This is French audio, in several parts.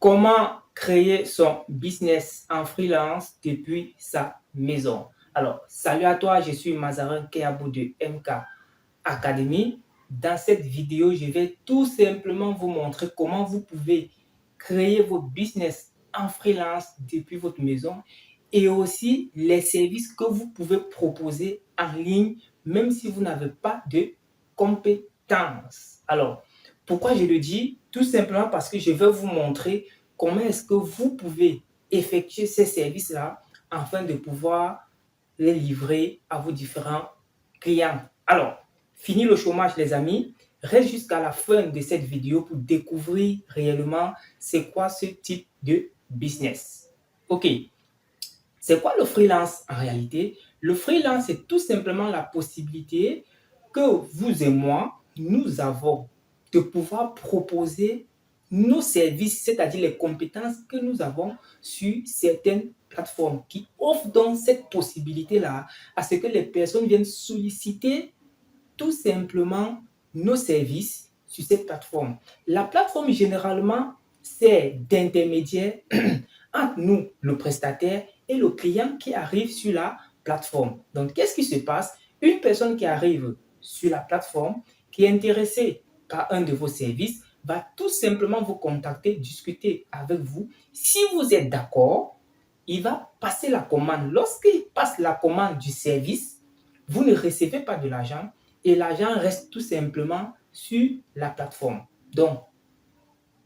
Comment créer son business en freelance depuis sa maison? Alors, salut à toi, je suis Mazarin Keabou de MK Academy. Dans cette vidéo, je vais tout simplement vous montrer comment vous pouvez créer votre business en freelance depuis votre maison et aussi les services que vous pouvez proposer en ligne, même si vous n'avez pas de compétences. Alors, pourquoi je le dis? Tout simplement parce que je vais vous montrer comment est-ce que vous pouvez effectuer ces services-là afin de pouvoir les livrer à vos différents clients. Alors, fini le chômage, les amis. Reste jusqu'à la fin de cette vidéo pour découvrir réellement c'est quoi ce type de business. OK. C'est quoi le freelance en réalité? Le freelance, c'est tout simplement la possibilité que vous et moi, nous avons de pouvoir proposer nos services, c'est-à-dire les compétences que nous avons sur certaines plateformes qui offrent donc cette possibilité-là à ce que les personnes viennent solliciter tout simplement nos services sur cette plateforme. La plateforme, généralement, c'est d'intermédiaire entre nous, le prestataire, et le client qui arrive sur la plateforme. Donc, qu'est-ce qui se passe? Une personne qui arrive sur la plateforme, qui est intéressée par un de vos services, va tout simplement vous contacter, discuter avec vous. Si vous êtes d'accord, il va passer la commande. Lorsqu'il passe la commande du service, vous ne recevez pas de l'argent et l'argent reste tout simplement sur la plateforme. Donc,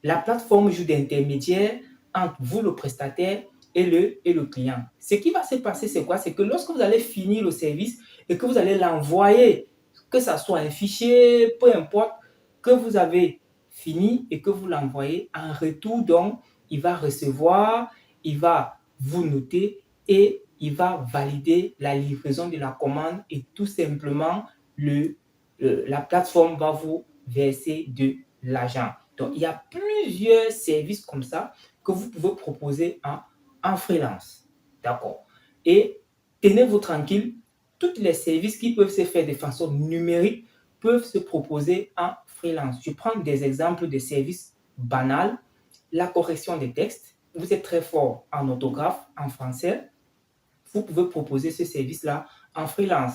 la plateforme joue d'intermédiaire entre vous, le prestataire, et le client. Ce qui va se passer, c'est quoi? C'est que lorsque vous allez finir le service et que vous allez l'envoyer, que ce soit un fichier, peu importe, que vous avez fini et que vous l'envoyez, en retour, donc, il va recevoir, il va vous noter et il va valider la livraison de la commande et tout simplement, la plateforme va vous verser de l'argent. Donc, il y a plusieurs services comme ça que vous pouvez proposer en freelance. D'accord. Et tenez-vous tranquille, tous les services qui peuvent se faire de façon numérique peuvent se proposer en freelance. Je prends des exemples de services banals. La correction des textes. Vous êtes très fort en orthographe, en français. Vous pouvez proposer ce service-là en freelance.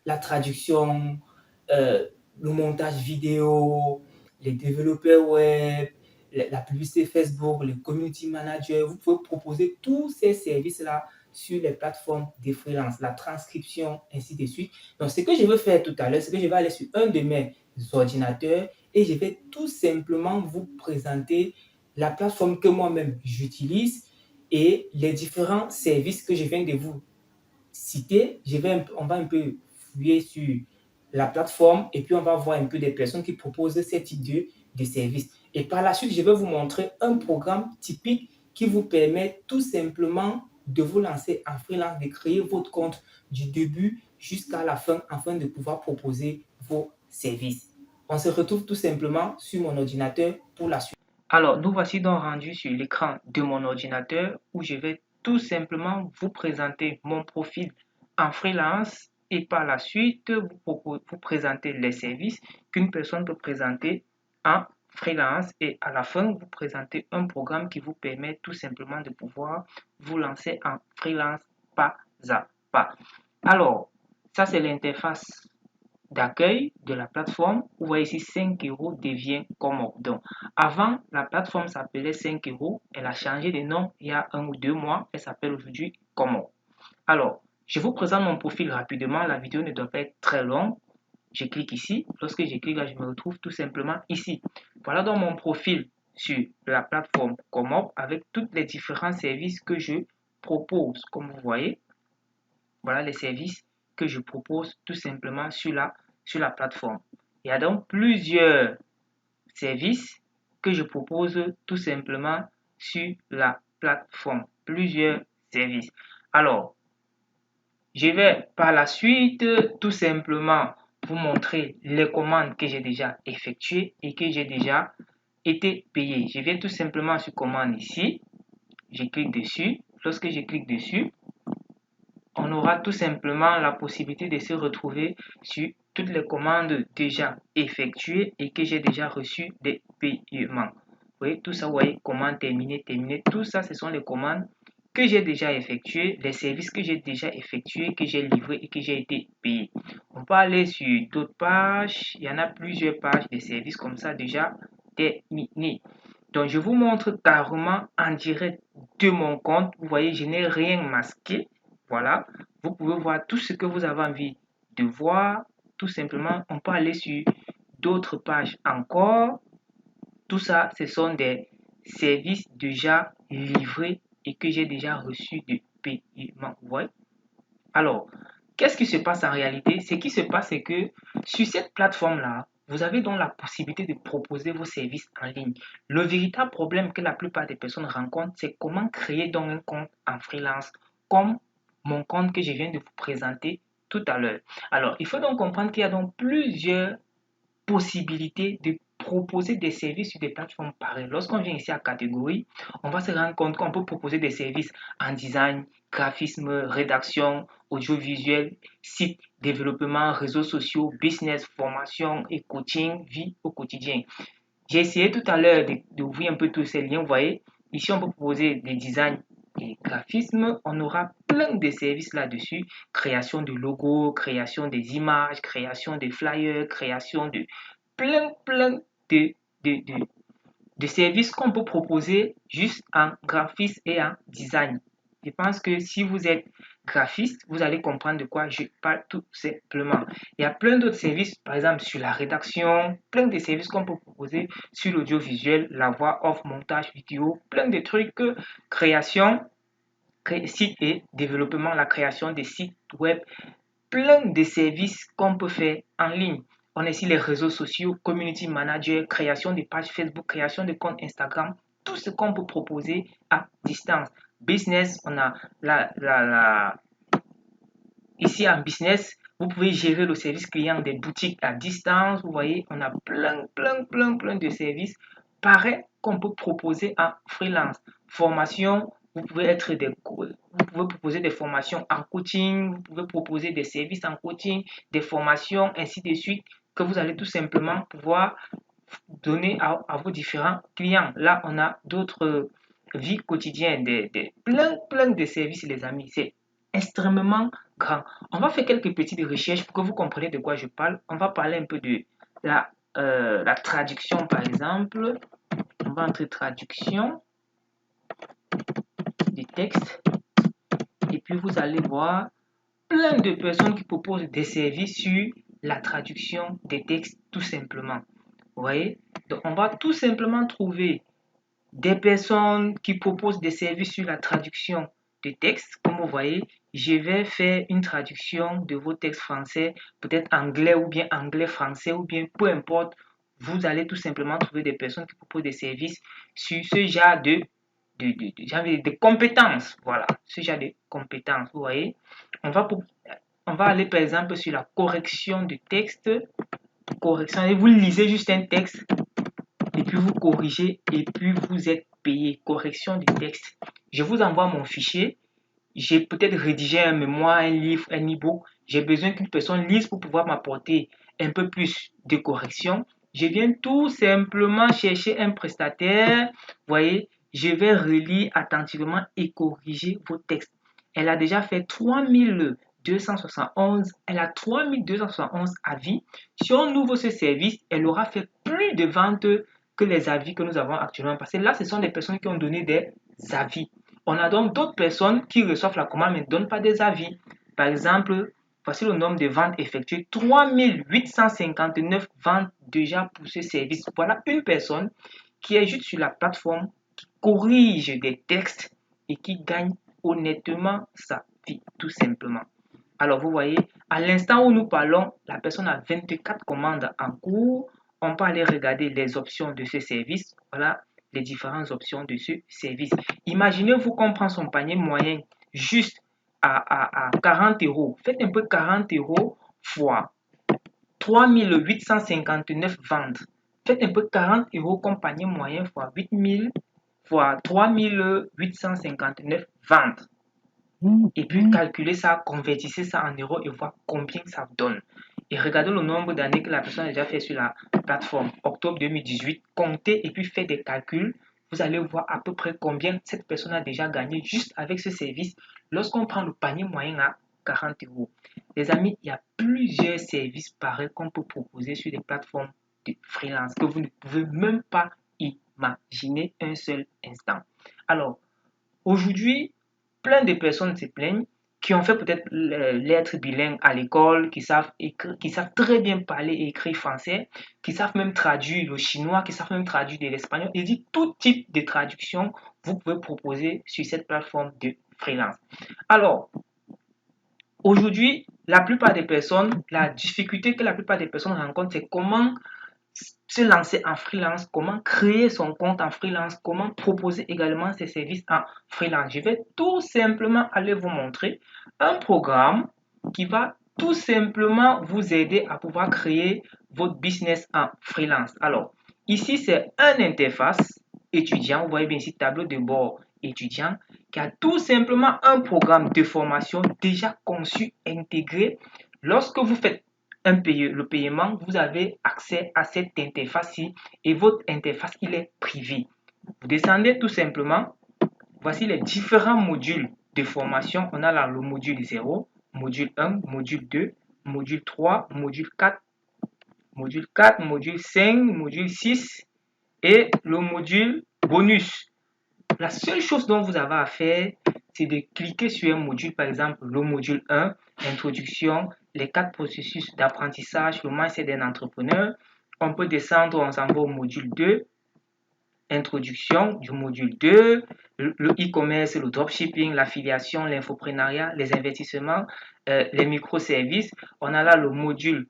La traduction, le montage vidéo, les développeurs web, la publicité Facebook, les community managers, vous pouvez proposer tous ces services-là sur les plateformes de freelance, la transcription, ainsi de suite. Donc, ce que je veux faire tout à l'heure, c'est que je vais aller sur un de mes ordinateurs et je vais tout simplement vous présenter la plateforme que moi-même j'utilise et les différents services que je viens de vous citer. On va un peu fouiller sur la plateforme et puis on va voir un peu des personnes qui proposent ce type de services. Et par la suite, je vais vous montrer un programme typique qui vous permet tout simplement de vous lancer en freelance, de créer votre compte du début jusqu'à la fin afin de pouvoir proposer vos services. On se retrouve tout simplement sur mon ordinateur pour la suite. Alors, nous voici donc rendus sur l'écran de mon ordinateur où je vais tout simplement vous présenter mon profil en freelance et par la suite vous présenter les services qu'une personne peut présenter en freelance et à la fin vous présenter un programme qui vous permet tout simplement de pouvoir vous lancer en freelance pas à pas. Alors, ça c'est l'interface d'accueil de la plateforme. Vous voyez ici 5 euros devient Comop. Donc, avant, la plateforme s'appelait 5 euros. Elle a changé de nom il y a 1 ou 2 mois. Elle s'appelle aujourd'hui Comop. Alors, je vous présente mon profil rapidement. La vidéo ne doit pas être très longue. Je clique ici. Lorsque je clique là, je me retrouve tout simplement ici. Voilà donc mon profil sur la plateforme Comop avec tous les différents services que je propose. Comme vous voyez, voilà les services que je propose tout simplement sur la plateforme. Il y a donc plusieurs services que je propose tout simplement sur la plateforme. Plusieurs services. Alors, je vais par la suite tout simplement vous montrer les commandes que j'ai déjà effectuées et que j'ai déjà été payé. Je viens tout simplement sur commande ici. Je clique dessus. Lorsque je clique dessus, on aura tout simplement la possibilité de se retrouver sur toutes les commandes déjà effectuées et que j'ai déjà reçu des paiements. voyez, tout ça, vous voyez, commande terminée, terminée. Tout ça, ce sont les commandes que j'ai déjà effectuées, les services que j'ai déjà effectués, que j'ai livrés et que j'ai été payé. On peut aller sur d'autres pages. Il y en a plusieurs pages de services comme ça déjà terminées. Donc, je vous montre carrément en direct de mon compte. Vous voyez, je n'ai rien masqué. Voilà. Vous pouvez voir tout ce que vous avez envie de voir. Tout simplement, on peut aller sur d'autres pages encore. Tout ça, ce sont des services déjà livrés et que j'ai déjà reçu de paiement. Vous voyez? Alors, qu'est-ce qui se passe en réalité? Ce qui se passe, c'est que sur cette plateforme-là, vous avez donc la possibilité de proposer vos services en ligne. Le véritable problème que la plupart des personnes rencontrent, c'est comment créer donc un compte en freelance, comme mon compte que je viens de vous présenter tout à l'heure. Alors, il faut donc comprendre qu'il y a donc plusieurs possibilité de proposer des services sur des plateformes pareilles. Lorsqu'on vient ici à catégorie, on va se rendre compte qu'on peut proposer des services en design, graphisme, rédaction, audiovisuel, site, développement, réseaux sociaux, business, formation et coaching, vie au quotidien. J'ai essayé tout à l'heure d'ouvrir un peu tous ces liens, vous voyez. Ici, on peut proposer des designs et graphismes. On aura plein de services là-dessus. Création de logos, création des images, création des flyers, création de plein de, de, de, de services qu'on peut proposer juste en graphisme et en design. Je pense que si vous êtes graphiste, vous allez comprendre de quoi je parle tout simplement. Il y a plein d'autres services, par exemple sur la rédaction, plein de services qu'on peut proposer sur l'audiovisuel, la voix off, montage vidéo, plein de trucs, création, site et développement, la création des sites web, plein de services qu'on peut faire en ligne. On a ici les réseaux sociaux, community manager, création de pages Facebook, création de comptes Instagram, tout ce qu'on peut proposer à distance. Business, on a ici en business, vous pouvez gérer le service client des boutiques à distance. Vous voyez, on a plein de services pareils qu'on peut proposer en freelance. Formation, vous pouvez proposer des formations en coaching, vous pouvez proposer des services en coaching, des formations, ainsi de suite, que vous allez tout simplement pouvoir donner à vos différents clients. Là, on a d'autres vies quotidiennes, plein de services, les amis. C'est extrêmement grand. On va faire quelques petites recherches pour que vous compreniez de quoi je parle. On va parler un peu de la traduction, par exemple. On va entrer traduction du texte. Et puis, vous allez voir plein de personnes qui proposent des services sur la traduction des textes, tout simplement. Vous voyez? Donc, on va tout simplement trouver des personnes qui proposent des services sur la traduction de textes. Comme vous voyez, je vais faire une traduction de vos textes français, peut-être anglais ou bien anglais-français ou bien peu importe. Vous allez tout simplement trouver des personnes qui proposent des services sur ce genre de compétences. Voilà, ce genre de compétences. Vous voyez, on va aller par exemple sur la correction du texte. Correction, et vous lisez juste un texte et puis vous corrigez et puis vous êtes payé. Correction du texte. Je vous envoie mon fichier. J'ai peut-être rédigé un mémoire, un livre, un e-book. J'ai besoin qu'une personne lise pour pouvoir m'apporter un peu plus de correction. Je viens tout simplement chercher un prestataire. Vous voyez, je vais relire attentivement et corriger vos textes. Elle a déjà fait 3271. Elle a 3271 avis. Si on ouvre ce service, elle aura fait plus de ventes que les avis que nous avons actuellement. Parce que là, ce sont des personnes qui ont donné des avis. On a donc d'autres personnes qui reçoivent la commande mais ne donnent pas des avis. Par exemple, voici le nombre de ventes effectuées. 3859 ventes déjà pour ce service. Voilà une personne qui est juste sur la plateforme, qui corrige des textes et qui gagne honnêtement sa vie, tout simplement. Alors, vous voyez, à l'instant où nous parlons, la personne a 24 commandes en cours. On peut aller regarder les options de ce service. Voilà les différentes options de ce service. Imaginez-vous qu'on prend son panier moyen juste à 40 euros. Faites un peu 40 euros fois 3859 ventes. Faites un peu 40 euros comme panier moyen fois 8000 fois 3859 ventes. Et puis calculez ça, convertissez ça en euros et voir combien ça donne. et regardez le nombre d'années que la personne a déjà fait sur la plateforme. Octobre 2018, comptez et puis faites des calculs. Vous allez voir à peu près combien cette personne a déjà gagné juste avec ce service lorsqu'on prend le panier moyen à 40 euros. Les amis, il y a plusieurs services pareils qu'on peut proposer sur des plateformes de freelance que vous ne pouvez même pas imaginer un seul instant. Alors, aujourd'hui, plein de personnes se plaignent qui ont fait peut-être l'être bilingue à l'école, qui savent très bien parler et écrire français, qui savent même traduire le chinois, qui savent même traduire de l'espagnol. Il dit tout type de traduction vous pouvez proposer sur cette plateforme de freelance. Alors, aujourd'hui, la plupart des personnes, la difficulté que la plupart des personnes rencontrent, c'est comment se lancer en freelance, comment créer son compte en freelance, comment proposer également ses services en freelance. Je vais tout simplement aller vous montrer un programme qui va tout simplement vous aider à pouvoir créer votre business en freelance. Alors, ici, c'est un interface étudiant. Vous voyez bien ici, tableau de bord étudiant, qui a tout simplement un programme de formation déjà conçu, intégré. Lorsque vous faites le paiement, vous avez accès à cette interface-ci et votre interface, il est privé. Vous descendez tout simplement. Voici les différents modules de formation. On a là le module 0, module 1, module 2, module 3, module 4, module 5, module 6 et le module bonus. La seule chose dont vous avez à faire, c'est de cliquer sur un module, par exemple le module 1, introduction, les 4 processus d'apprentissage, le mindset d'un entrepreneur. On peut descendre, on s'en va au module 2, introduction du module 2, le e-commerce, le dropshipping, l'affiliation, l'infoprenariat, les investissements, les microservices. On a là le module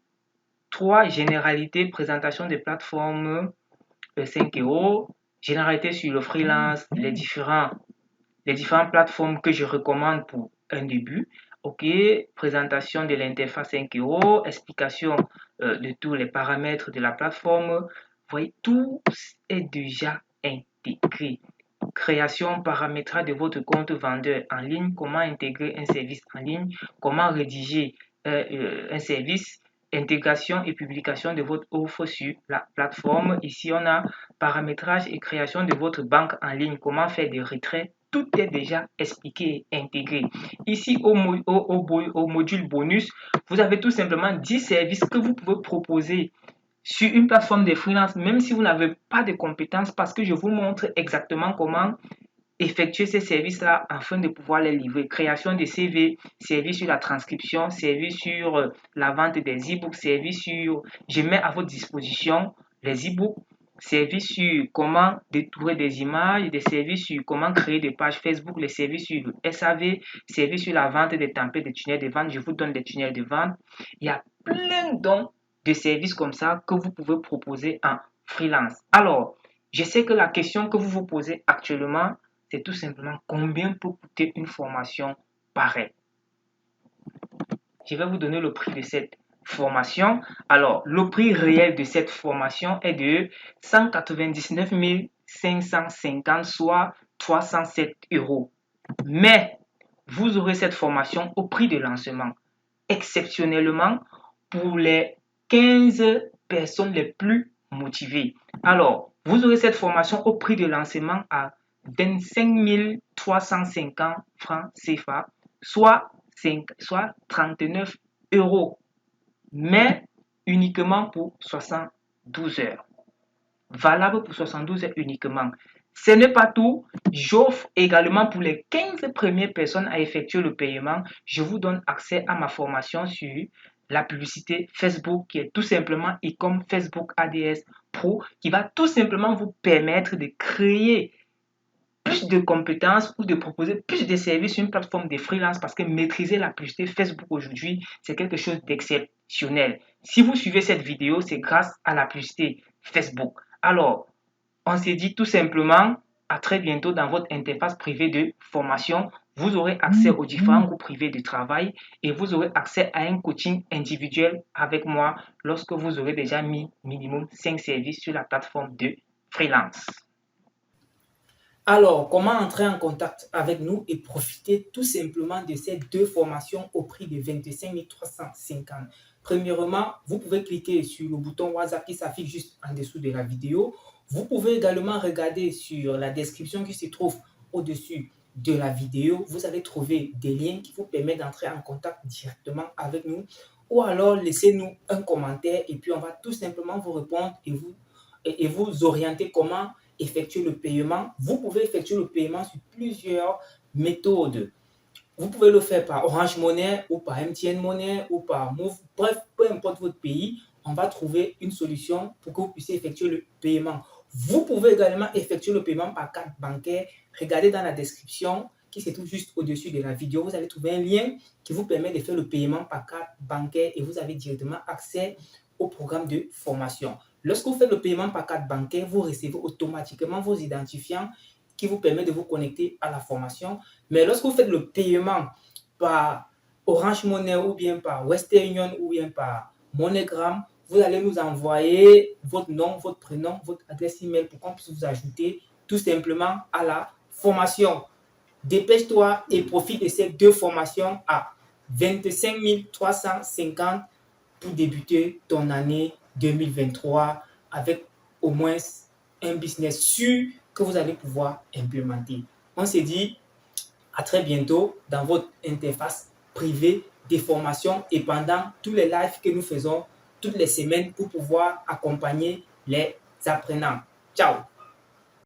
3, généralité, présentation des plateformes, 5 euros. Généralité sur le freelance, les différentes plateformes que je recommande pour un début. OK, présentation de l'interface 5 euros, explication de tous les paramètres de la plateforme. Vous voyez, tout est déjà intégré. Création, paramétrage de votre compte vendeur en ligne, comment intégrer un service en ligne, comment rédiger un service, intégration et publication de votre offre sur la plateforme. Ici, on a paramétrage et création de votre banque en ligne, comment faire des retraits. Tout est déjà expliqué et intégré. Ici, au module bonus, vous avez tout simplement 10 services que vous pouvez proposer sur une plateforme de freelance, même si vous n'avez pas de compétences, parce que je vous montre exactement comment effectuer ces services-là afin de pouvoir les livrer. Création de CV, service sur la transcription, service sur la vente des e-books, service sur... Je mets à votre disposition les e-books, service sur comment détourer des images, des services sur comment créer des pages Facebook, les services sur le SAV, service sur la vente des templates, des tunnels de vente. Je vous donne des tunnels de vente. Il y a plein de services comme ça que vous pouvez proposer en freelance. Alors, je sais que la question que vous vous posez actuellement, c'est tout simplement combien peut coûter une formation pareille. Je vais vous donner le prix de cette formation. Alors, le prix réel de cette formation est de 199 550, soit 307 euros. Mais, vous aurez cette formation au prix de lancement, exceptionnellement pour les 15 personnes les plus motivées. Alors, vous aurez cette formation au prix de lancement à 25 350 francs CFA, soit 39 euros, mais uniquement pour 72 heures. Valable pour 72 heures uniquement. Ce n'est pas tout. J'offre également pour les 15 premières personnes à effectuer le paiement, je vous donne accès à ma formation sur la publicité Facebook, qui est tout simplement Ecom Facebook ADS Pro, qui va tout simplement vous permettre de créer plus de compétences ou de proposer plus de services sur une plateforme de freelance, parce que maîtriser la publicité Facebook aujourd'hui, c'est quelque chose d'exceptionnel. Si vous suivez cette vidéo, c'est grâce à la publicité Facebook. Alors, on s'est dit tout simplement à très bientôt dans votre interface privée de formation. Vous aurez accès aux différents groupes privés de travail et vous aurez accès à un coaching individuel avec moi lorsque vous aurez déjà mis minimum 5 services sur la plateforme de freelance. Alors, comment entrer en contact avec nous et profiter tout simplement de ces deux formations au prix de 25 350? Premièrement, vous pouvez cliquer sur le bouton WhatsApp qui s'affiche juste en dessous de la vidéo. Vous pouvez également regarder sur la description qui se trouve au-dessus de la vidéo. Vous allez trouver des liens qui vous permettent d'entrer en contact directement avec nous. Ou alors, laissez-nous un commentaire et puis on va tout simplement vous répondre et vous orienter comment effectuer le paiement. Vous pouvez effectuer le paiement sur plusieurs méthodes. Vous pouvez le faire par Orange Money ou par MTN Money ou par Move. Bref, peu importe votre pays, on va trouver une solution pour que vous puissiez effectuer le paiement. Vous pouvez également effectuer le paiement par carte bancaire. Regardez dans la description qui se trouve juste au-dessus de la vidéo. Vous allez trouver un lien qui vous permet de faire le paiement par carte bancaire et vous avez directement accès au programme de formation. Lorsque vous faites le paiement par carte bancaire, vous recevez automatiquement vos identifiants qui vous permettent de vous connecter à la formation. Mais lorsque vous faites le paiement par Orange Money ou bien par Western Union ou bien par MoneyGram, vous allez nous envoyer votre nom, votre prénom, votre adresse email pour qu'on puisse vous ajouter tout simplement à la formation. Dépêche-toi et profite de ces deux formations à 25 350 pour débuter ton année 2023 avec au moins un business sûr que vous allez pouvoir implémenter. On se dit à très bientôt dans votre interface privée des formations et pendant tous les lives que nous faisons toutes les semaines pour pouvoir accompagner les apprenants. Ciao!